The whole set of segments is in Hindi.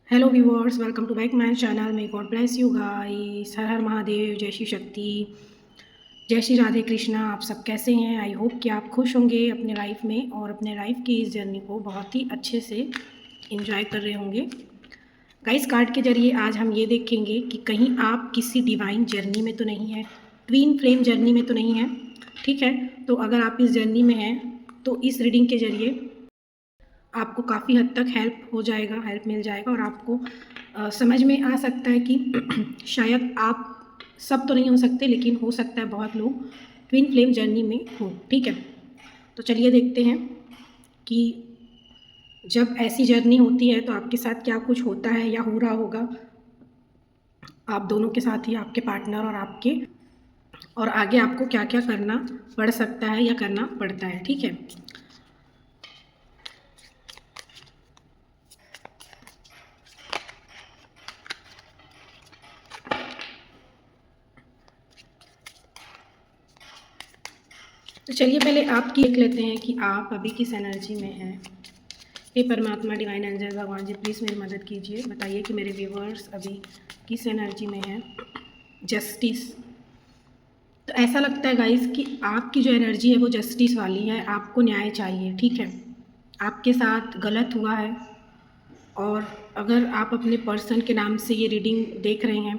Hello viewers, welcome to back my channel. May God bless you guys. Har Har Mahadev, जय श्री शक्ति, जय श्री राधे कृष्णा। आप सब कैसे हैं? आई होप कि आप खुश होंगे अपने लाइफ में और अपने लाइफ की इस जर्नी को बहुत ही अच्छे से इंजॉय कर रहे होंगे। गाइस, कार्ड के जरिए आज हम ये देखेंगे कि कहीं आप किसी डिवाइन जर्नी में तो नहीं है, ट्विन फ्लेम जर्नी में तो नहीं है। ठीक है, तो अगर आप इस जर्नी में हैं तो इस रीडिंग के जरिए आपको काफ़ी हद तक हेल्प मिल जाएगा और आपको समझ में आ सकता है कि शायद आप सब तो नहीं हो सकते, लेकिन हो सकता है बहुत लोग ट्विन फ्लेम जर्नी में हो। ठीक है, तो चलिए देखते हैं कि जब ऐसी जर्नी होती है तो आपके साथ क्या कुछ होता है या हो रहा होगा आप दोनों के साथ ही, आपके पार्टनर और आपके, और आगे आपको क्या क्या करना पड़ सकता है या करना पड़ता है। ठीक है, तो चलिए पहले आपकी देख लेते हैं कि आप अभी किस एनर्जी में हैं। हे परमात्मा, डिवाइन एंजल, भगवान जी प्लीज़ मेरी मदद कीजिए। बताइए कि मेरे व्यूवर्स अभी किस एनर्जी में हैं। जस्टिस। तो ऐसा लगता है गाइस कि आपकी जो एनर्जी है वो जस्टिस वाली है, आपको न्याय चाहिए। ठीक है, आपके साथ गलत हुआ है और अगर आप अपने पर्सन के नाम से ये रीडिंग देख रहे हैं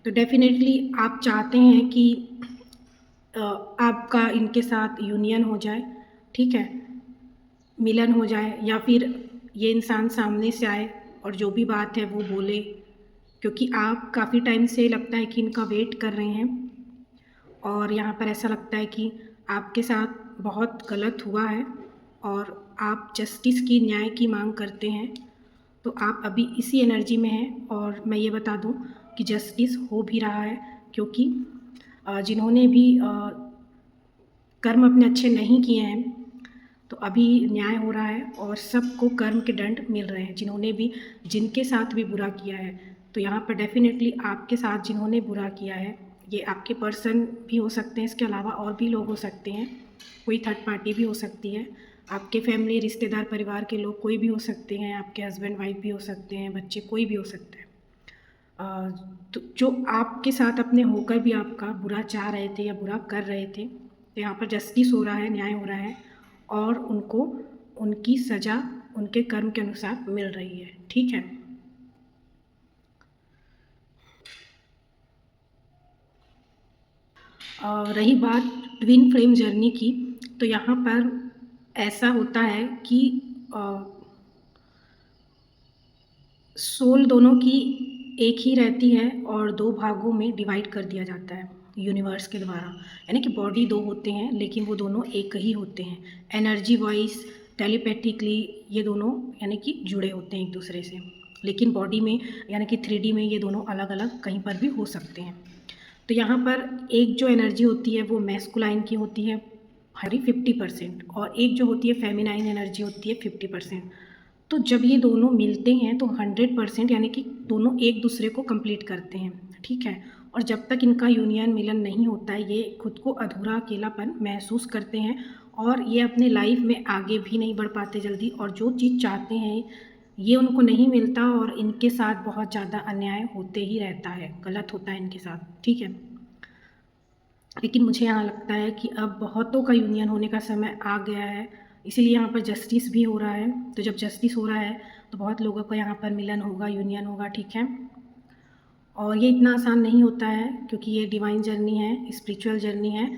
तो डेफिनेटली आप चाहते हैं कि आपका इनके साथ यूनियन हो जाए। ठीक है, मिलन हो जाए या फिर ये इंसान सामने से आए और जो भी बात है वो बोले, क्योंकि आप काफ़ी टाइम से लगता है कि इनका वेट कर रहे हैं और यहाँ पर ऐसा लगता है कि आपके साथ बहुत गलत हुआ है और आप जस्टिस की, न्याय की मांग करते हैं। तो आप अभी इसी एनर्जी में हैं और मैं ये बता दूं कि जस्टिस हो भी रहा है, क्योंकि जिन्होंने भी कर्म अपने अच्छे नहीं किए हैं तो अभी न्याय हो रहा है और सबको कर्म के दंड मिल रहे हैं, जिन्होंने भी, जिनके साथ भी बुरा किया है। तो यहाँ पर डेफिनेटली आपके साथ जिन्होंने बुरा किया है, ये आपके पर्सन भी हो सकते हैं, इसके अलावा और भी लोग हो सकते हैं, कोई थर्ड पार्टी भी हो सकती है, आपके फैमिली, रिश्तेदार, परिवार के लोग कोई भी हो सकते हैं, आपके हस्बैंड वाइफ भी हो सकते हैं, बच्चे, कोई भी हो सकता है। तो जो आपके साथ अपने होकर भी आपका बुरा चाह रहे थे या बुरा कर रहे थे, तो यहाँ पर जस्टिस हो रहा है, न्याय हो रहा है और उनको उनकी सज़ा उनके कर्म के अनुसार मिल रही है। ठीक है, रही बात ट्विन फ्लेम जर्नी की, तो यहाँ पर ऐसा होता है कि सोल दोनों की एक ही रहती है और दो भागों में डिवाइड कर दिया जाता है यूनिवर्स के द्वारा। यानी कि बॉडी दो होते हैं लेकिन वो दोनों एक ही होते हैं, एनर्जी वाइज, टेलीपैथिकली ये दोनों यानी कि जुड़े होते हैं एक दूसरे से, लेकिन बॉडी में यानी कि 3D में ये दोनों अलग अलग कहीं पर भी हो सकते हैं। तो यहाँ पर एक जो एनर्जी होती है वो मैस्कुलाइन की होती है हरी 50%, और एक जो होती है फेमिनाइन एनर्जी होती है 50%। तो जब ये दोनों मिलते हैं तो 100% यानी कि दोनों एक दूसरे को कंप्लीट करते हैं। ठीक है, और जब तक इनका यूनियन, मिलन नहीं होता है, ये खुद को अधूरा, अकेलापन महसूस करते हैं और ये अपने लाइफ में आगे भी नहीं बढ़ पाते जल्दी, और जो चीज़ चाहते हैं ये उनको नहीं मिलता और इनके साथ बहुत ज़्यादा अन्याय होते ही रहता है, गलत होता है इनके साथ। ठीक है, लेकिन मुझे यहाँ लगता है कि अब बहुतों का यूनियन होने का समय आ गया है, इसीलिए यहाँ पर जस्टिस भी हो रहा है। तो जब जस्टिस हो रहा है तो बहुत लोगों का यहाँ पर मिलन होगा, यूनियन होगा। ठीक है, और ये इतना आसान नहीं होता है क्योंकि ये डिवाइन जर्नी है, स्पिरिचुअल जर्नी है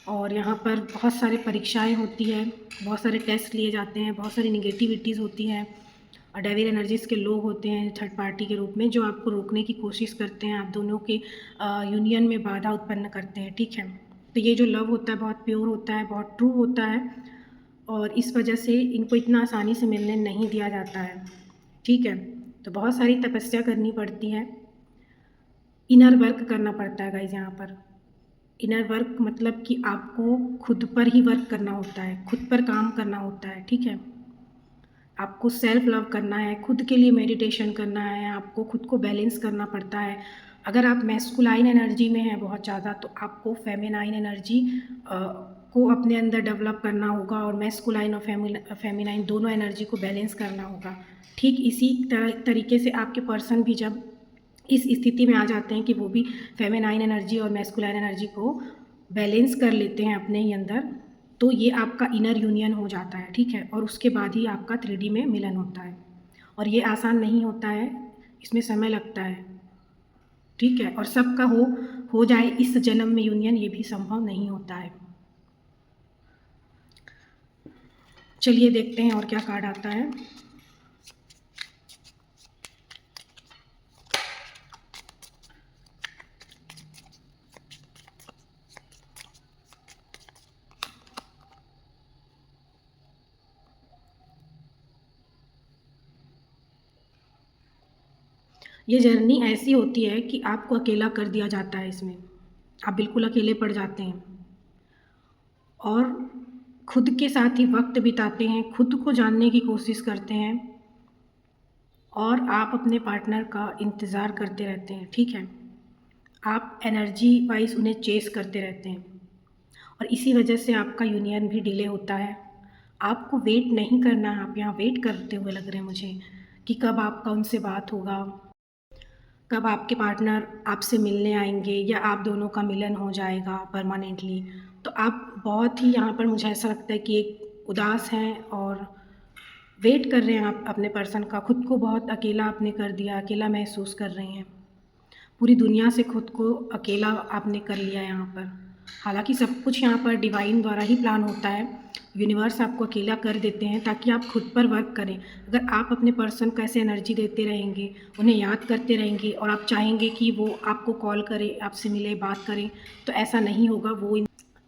और यहाँ पर बहुत सारे परीक्षाएं होती है, बहुत सारे टेस्ट लिए जाते हैं, बहुत सारी निगेटिविटीज़ होती हैं और डेविल एनर्जीज़ के लोग होते हैं थर्ड पार्टी के रूप में, जो आपको रोकने की कोशिश करते हैं, आप दोनों के यूनियन में बाधा उत्पन्न करते हैं। ठीक है, तो ये जो लव होता है बहुत प्योर होता है, बहुत ट्रू होता है और इस वजह से इनको इतना आसानी से मिलने नहीं दिया जाता है। ठीक है, तो बहुत सारी तपस्या करनी पड़ती है, इनर वर्क करना पड़ता है गाइज। यहाँ पर इनर वर्क मतलब कि आपको खुद पर ही वर्क करना होता है, खुद पर काम करना होता है। ठीक है, आपको सेल्फ लव करना है, खुद के लिए मेडिटेशन करना है, आपको खुद को बैलेंस करना पड़ता है। अगर आप मैस्कुलाइन एनर्जी में हैं बहुत ज़्यादा तो आपको फेमिनाइन एनर्जी को अपने अंदर डेवलप करना होगा और मैस्कुलाइन और फेमिनाइन दोनों एनर्जी को बैलेंस करना होगा। ठीक इसी तरीके से आपके पर्सन भी जब इस स्थिति में आ जाते हैं कि वो भी फेमिनाइन एनर्जी और मैस्कुलाइन एनर्जी को बैलेंस कर लेते हैं अपने ही अंदर, तो ये आपका इनर यूनियन हो जाता है, ठीक है। और उसके बाद ही आपका 3D में मिलन होता है, और ये आसान नहीं होता है, इसमें समय लगता है, ठीक है। और सबका हो जाए इस जन्म में यूनियन, ये भी संभव नहीं होता है। चलिए देखते हैं और क्या कार्ड आता है। ये जर्नी ऐसी होती है कि आपको अकेला कर दिया जाता है इसमें, आप बिल्कुल अकेले पड़ जाते हैं और खुद के साथ ही वक्त बिताते हैं, खुद को जानने की कोशिश करते हैं और आप अपने पार्टनर का इंतज़ार करते रहते हैं, ठीक है। आप एनर्जी वाइज उन्हें चेस करते रहते हैं और इसी वजह से आपका यूनियन भी डिले होता है। आपको वेट नहीं करना है, आप यहाँ वेट करते हुए लग रहे हैं मुझे कि कब आपका उनसे बात होगा, कब आपके पार्टनर आपसे मिलने आएंगे या आप दोनों का मिलन हो जाएगा परमानेंटली। तो आप बहुत ही यहाँ पर मुझे ऐसा लगता है कि एक उदास हैं और वेट कर रहे हैं आप अपने पर्सन का। खुद को बहुत अकेला आपने कर दिया, अकेला महसूस कर रहे हैं, पूरी दुनिया से खुद को अकेला आपने कर लिया यहाँ पर। हालांकि सब कुछ यहाँ पर डिवाइन द्वारा ही प्लान होता है, यूनिवर्स आपको अकेला कर देते हैं ताकि आप खुद पर वर्क करें। अगर आप अपने पर्सन को ऐसे एनर्जी देते रहेंगे, उन्हें याद करते रहेंगे और आप चाहेंगे कि वो आपको कॉल करे, आपसे मिले, बात करें, तो ऐसा नहीं होगा। वो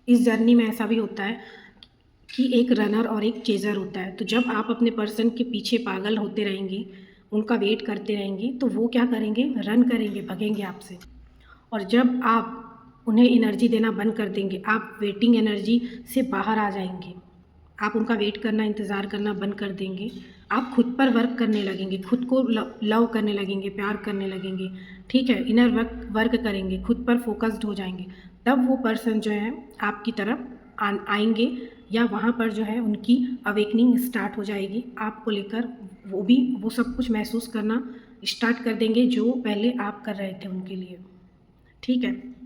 इस जर्नी में ऐसा भी होता है कि एक रनर और एक चेज़र होता है। तो जब आप अपने पर्सन के पीछे पागल होते रहेंगे, उनका वेट करते रहेंगे, तो वो क्या करेंगे, रन करेंगे, भगेंगे आपसे। और जब आप उन्हें एनर्जी देना बंद कर देंगे, आप वेटिंग एनर्जी से बाहर आ जाएंगे, आप उनका वेट करना, इंतज़ार करना बंद कर देंगे, आप खुद पर वर्क करने लगेंगे, खुद को लव करने लगेंगे, प्यार करने लगेंगे, ठीक है। इनर वर्क करेंगे, खुद पर फोकस्ड हो जाएंगे, तब वो पर्सन जो है आपकी तरफ आएंगे या वहाँ पर जो है उनकी अवेकनिंग स्टार्ट हो जाएगी आपको लेकर। वो भी वो सब कुछ महसूस करना स्टार्ट कर देंगे जो पहले आप कर रहे थे उनके लिए, ठीक है।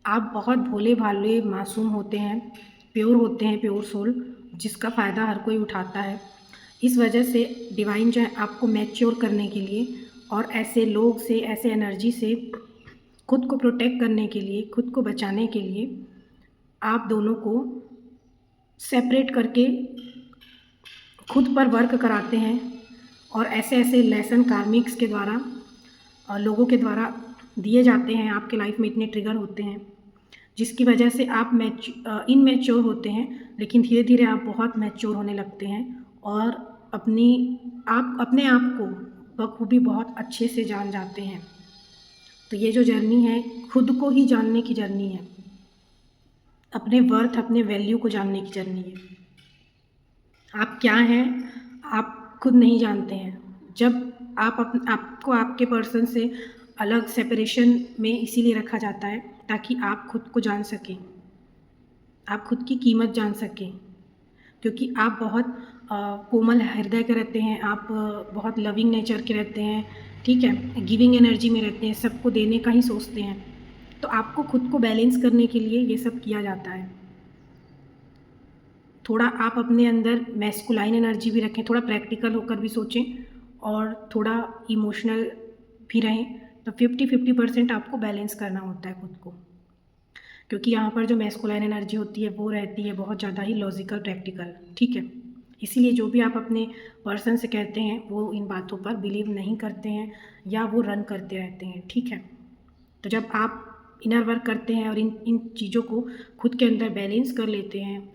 आप बहुत भोले भाले मासूम होते हैं, प्योर होते हैं, प्योर सोल, जिसका फ़ायदा हर कोई उठाता है। इस वजह से डिवाइन जो है आपको मैच्योर करने के लिए और ऐसे लोग से, ऐसे एनर्जी से खुद को प्रोटेक्ट करने के लिए, खुद को बचाने के लिए आप दोनों को सेपरेट करके खुद पर वर्क कराते हैं और ऐसे ऐसे लेसन कार्मिक्स के द्वारा और लोगों के द्वारा दिए जाते हैं। आपके लाइफ में इतने ट्रिगर होते हैं जिसकी वजह से आप इनमेच्योर होते हैं, लेकिन धीरे धीरे आप बहुत मैच्योर होने लगते हैं और अपने आप को बखूबी बहुत अच्छे से जान जाते हैं। तो ये जो जर्नी है खुद को ही जानने की जर्नी है, अपने वर्थ, अपने वैल्यू को जानने की जर्नी है। आप क्या हैं आप खुद नहीं जानते हैं। जब आपको आपके पर्सन से अलग सेपरेशन में इसीलिए रखा जाता है ताकि आप खुद को जान सकें, आप खुद की कीमत जान सकें, क्योंकि आप बहुत कोमल हृदय के रहते हैं, आप बहुत लविंग नेचर के रहते हैं, ठीक है, गिविंग एनर्जी में रहते हैं, सबको देने का ही सोचते हैं। तो आपको खुद को बैलेंस करने के लिए ये सब किया जाता है। थोड़ा आप अपने अंदर मैस्कुलाइन एनर्जी भी रखें, थोड़ा प्रैक्टिकल होकर भी सोचें और थोड़ा इमोशनल भी रहें। तो 50-50% आपको बैलेंस करना होता है खुद को, क्योंकि यहाँ पर जो मैस्कुलाइन एनर्जी होती है वो रहती है बहुत ज़्यादा ही लॉजिकल, प्रैक्टिकल, ठीक है। इसीलिए जो भी आप अपने पर्सन से कहते हैं वो इन बातों पर बिलीव नहीं करते हैं या वो रन करते रहते हैं, ठीक है। तो जब आप इनर वर्क करते हैं और इन चीज़ों को खुद के अंदर बैलेंस कर लेते हैं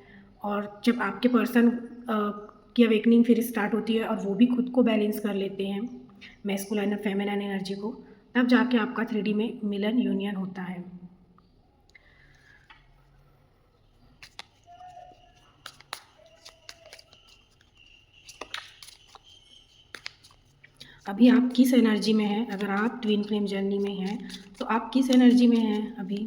और जब आपके पर्सन की अवेकनिंग फिर स्टार्ट होती है और वो भी खुद को बैलेंस कर लेते हैं, मैस्कुलाइन और फेमिनाइन एनर्जी को, तब जाके आपका 3D में मिलन यूनियन होता है। अभी आप किस एनर्जी में हैं? अगर आप ट्विन फ्लेम जर्नी में हैं तो आप किस एनर्जी में हैं अभी?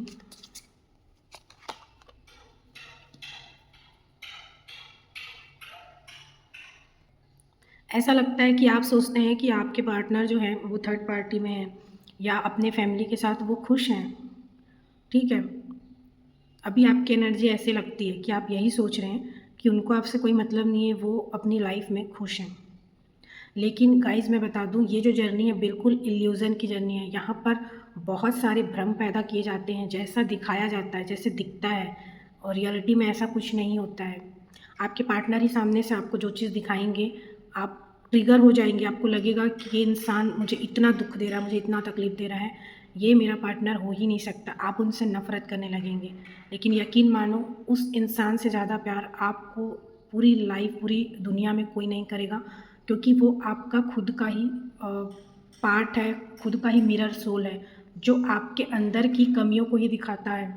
ऐसा लगता है कि आप सोचते हैं कि आपके पार्टनर जो है वो थर्ड पार्टी में है या अपने फैमिली के साथ वो खुश हैं, ठीक है। अभी आपकी एनर्जी ऐसे लगती है कि आप यही सोच रहे हैं कि उनको आपसे कोई मतलब नहीं है, वो अपनी लाइफ में खुश हैं। लेकिन गाइज़ मैं बता दूँ, ये जो जर्नी है बिल्कुल इल्यूज़न की जर्नी है। यहाँ पर बहुत सारे भ्रम पैदा किए जाते हैं, जैसा दिखाया जाता है, जैसे दिखता है और रियलिटी में ऐसा कुछ नहीं होता है। आपके पार्टनर ही सामने से आपको जो चीज़ दिखाएँगे, आप ट्रिगर हो जाएँगे, आपको लगेगा कि ये इंसान मुझे इतना दुःख दे रहा है, मुझे इतना तकलीफ़ दे रहा है, ये मेरा पार्टनर हो ही नहीं सकता। आप उनसे नफ़रत करने लगेंगे। लेकिन यकीन मानो, उस इंसान से ज़्यादा प्यार आपको पूरी लाइफ़, पूरी दुनिया में कोई नहीं करेगा, क्योंकि वो आपका खुद का ही पार्ट है, खुद का ही मिरर सोल है, जो आपके अंदर की कमियों को ही दिखाता है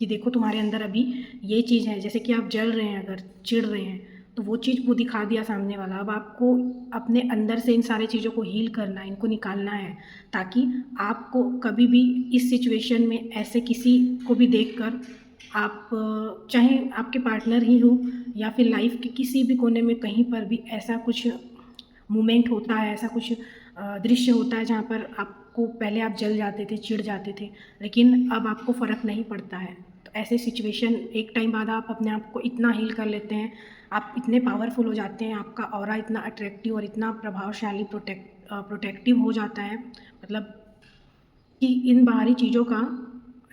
कि देखो तुम्हारे अंदर अभी ये चीज़ है। जैसे कि आप जल रहे हैं, अगर चिढ़ रहे हैं, तो वो चीज़ वो दिखा दिया सामने वाला। अब आपको अपने अंदर से इन सारी चीज़ों को हील करना है, इनको निकालना है, ताकि आपको कभी भी इस सिचुएशन में ऐसे किसी को भी देखकर आप, चाहे आपके पार्टनर ही हो या फिर लाइफ़ के किसी भी कोने में कहीं पर भी ऐसा कुछ मोमेंट होता है, ऐसा कुछ दृश्य होता है जहाँ पर आपको पहले आप जल जाते थे, चिढ़ जाते थे, लेकिन अब आपको फ़र्क नहीं पड़ता है। तो ऐसे सिचुएशन एक टाइम बाद आप अपने आप को इतना हील कर लेते हैं, आप इतने पावरफुल हो जाते हैं, आपका ऑरा इतना अट्रैक्टिव और इतना प्रभावशाली प्रोटेक्टिव हो जाता है, मतलब कि इन बाहरी चीज़ों का,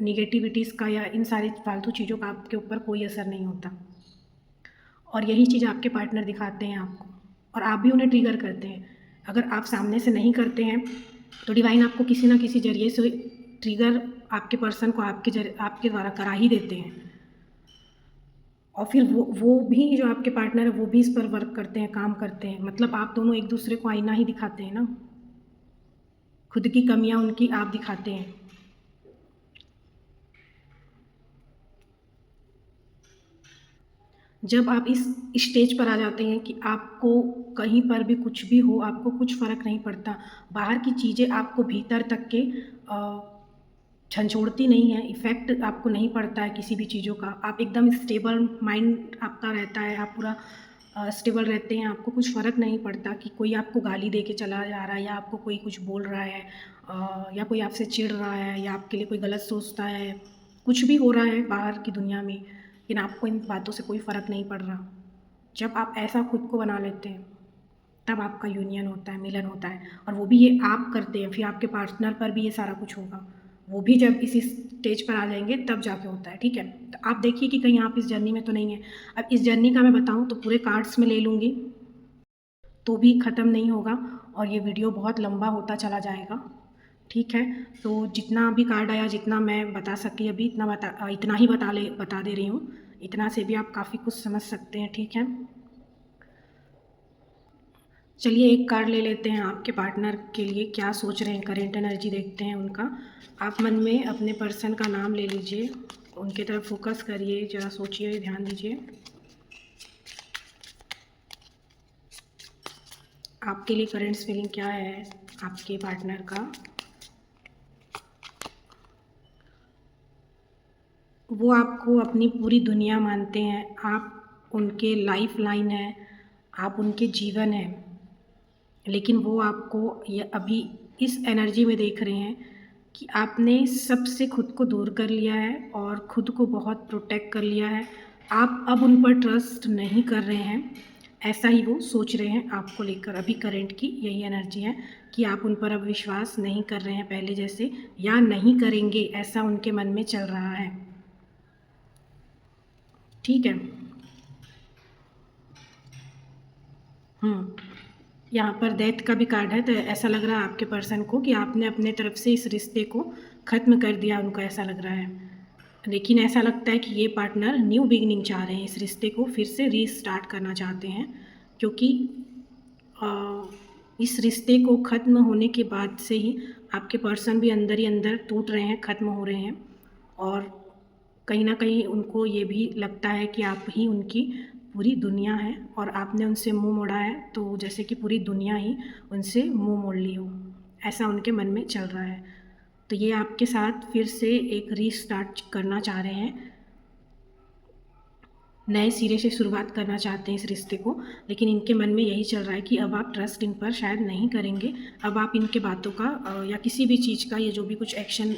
नेगेटिविटीज़ का या इन सारी फालतू चीज़ों का आपके ऊपर कोई असर नहीं होता। और यही चीज़ आपके पार्टनर दिखाते हैं आपको, और आप भी उन्हें ट्रिगर करते हैं। अगर आप सामने से नहीं करते हैं तो डिवाइन आपको किसी न किसी ज़रिए से ट्रिगर आपके पर्सन को आपके द्वारा करा ही देते हैं। और फिर वो भी, जो आपके पार्टनर है, वो भी इस पर वर्क करते हैं, काम करते हैं। मतलब आप दोनों एक दूसरे को आईना ही दिखाते हैं ना, खुद की कमियाँ उनकी आप दिखाते हैं। जब आप इस स्टेज पर आ जाते हैं कि आपको कहीं पर भी कुछ भी हो, आपको कुछ फ़र्क नहीं पड़ता, बाहर की चीज़ें आपको भीतर तक के झंझोड़ती नहीं है, इफ़ेक्ट आपको नहीं पड़ता है किसी भी चीज़ों का, आप एकदम स्टेबल माइंड आपका रहता है, आप पूरा स्टेबल रहते हैं, आपको कुछ फ़र्क नहीं पड़ता कि कोई आपको गाली दे के चला जा रहा है या आपको कोई कुछ बोल रहा है, या कोई आपसे चिढ़ रहा है या आपके लिए कोई गलत सोचता है, कुछ भी हो रहा है बाहर की दुनिया में, लेकिन आपको इन बातों से कोई फ़र्क नहीं पड़ रहा। जब आप ऐसा खुद को बना लेते हैं, तब आपका यूनियन होता है, मिलन होता है, और वो भी ये आप करते हैं, फिर आपके पार्टनर पर भी ये सारा कुछ होगा। वो भी जब इसी स्टेज पर आ जाएँगे तब जाके होता है, ठीक है? तो आप देखिए कि कहीं आप इस जर्नी में तो नहीं हैं। अब इस जर्नी का मैं बताऊँ तो पूरे कार्ड्स में ले लूँगी, तो भी ख़त्म नहीं होगा और ये वीडियो बहुत लंबा होता चला जाएगा, ठीक है? तो जितना भी कार्ड आया, जितना मैं बता सकी अभी, इतना ही बता दे रही हूँ। इतना से भी आप काफ़ी कुछ समझ सकते हैं, ठीक है? चलिए एक कार्ड ले लेते हैं, आपके पार्टनर के लिए क्या सोच रहे हैं, करेंट एनर्जी देखते हैं उनका। आप मन में अपने पर्सन का नाम ले लीजिए, उनकी तरफ फोकस करिए, ज़रा सोचिए, ध्यान दीजिए। आपके लिए करेंट फीलिंग क्या है आपके पार्टनर का? वो आपको अपनी पूरी दुनिया मानते हैं, आप उनके लाइफ लाइन हैं, आप उनके जीवन हैं। लेकिन वो आपको ये अभी इस एनर्जी में देख रहे हैं कि आपने सबसे खुद को दूर कर लिया है और खुद को बहुत प्रोटेक्ट कर लिया है। आप अब उन पर ट्रस्ट नहीं कर रहे हैं, ऐसा ही वो सोच रहे हैं आपको लेकर। अभी करंट की यही एनर्जी है कि आप उन पर अब विश्वास नहीं कर रहे हैं पहले जैसे, या नहीं करेंगे, ऐसा उनके मन में चल रहा है, ठीक है? हुँ। यहाँ पर डेथ का भी कार्ड है, तो ऐसा लग रहा है आपके पर्सन को कि आपने अपने तरफ से इस रिश्ते को ख़त्म कर दिया, उनको ऐसा लग रहा है। लेकिन ऐसा लगता है कि ये पार्टनर न्यू बिगिनिंग चाह रहे हैं, इस रिश्ते को फिर से रीस्टार्ट करना चाहते हैं, क्योंकि अ, इस रिश्ते को ख़त्म होने के बाद से ही आपके पर्सन भी अंदर ही अंदर टूट रहे हैं, ख़त्म हो रहे हैं, और कहीं न कहीं उनको ये भी लगता है कि आप ही उनकी पूरी दुनिया है और आपने उनसे मुंह मोड़ा है, तो जैसे कि पूरी दुनिया ही उनसे मुंह मोड़ ली हो, ऐसा उनके मन में चल रहा है। तो ये आपके साथ फिर से एक रीस्टार्ट करना चाह रहे हैं, नए सिरे से शुरुआत करना चाहते हैं इस रिश्ते को। लेकिन इनके मन में यही चल रहा है कि अब आप ट्रस्ट इन पर शायद नहीं करेंगे। अब आप इनके बातों का या किसी भी चीज़ का, ये जो भी कुछ एक्शन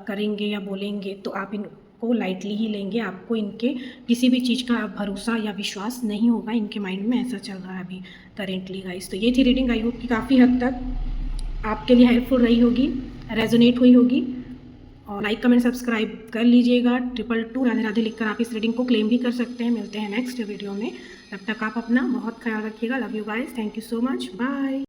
करेंगे या बोलेंगे, तो आप इनको लाइटली ही लेंगे। आपको इनके किसी भी चीज़ का भरोसा या विश्वास नहीं होगा, इनके माइंड में ऐसा चल रहा है अभी करेंटली गाइस। तो ये थी रीडिंग, आई होप कि काफ़ी हद तक आपके लिए हेल्पफुल रही होगी, रेजोनेट हुई होगी। और लाइक कमेंट सब्सक्राइब कर लीजिएगा। 222 राधे राधे लिखकर आप इस रीडिंग को क्लेम भी कर सकते हैं। मिलते हैं नेक्स्ट वीडियो में, तब तक आप अपना बहुत ख्याल रखिएगा। Love you guys, thank you so much, bye.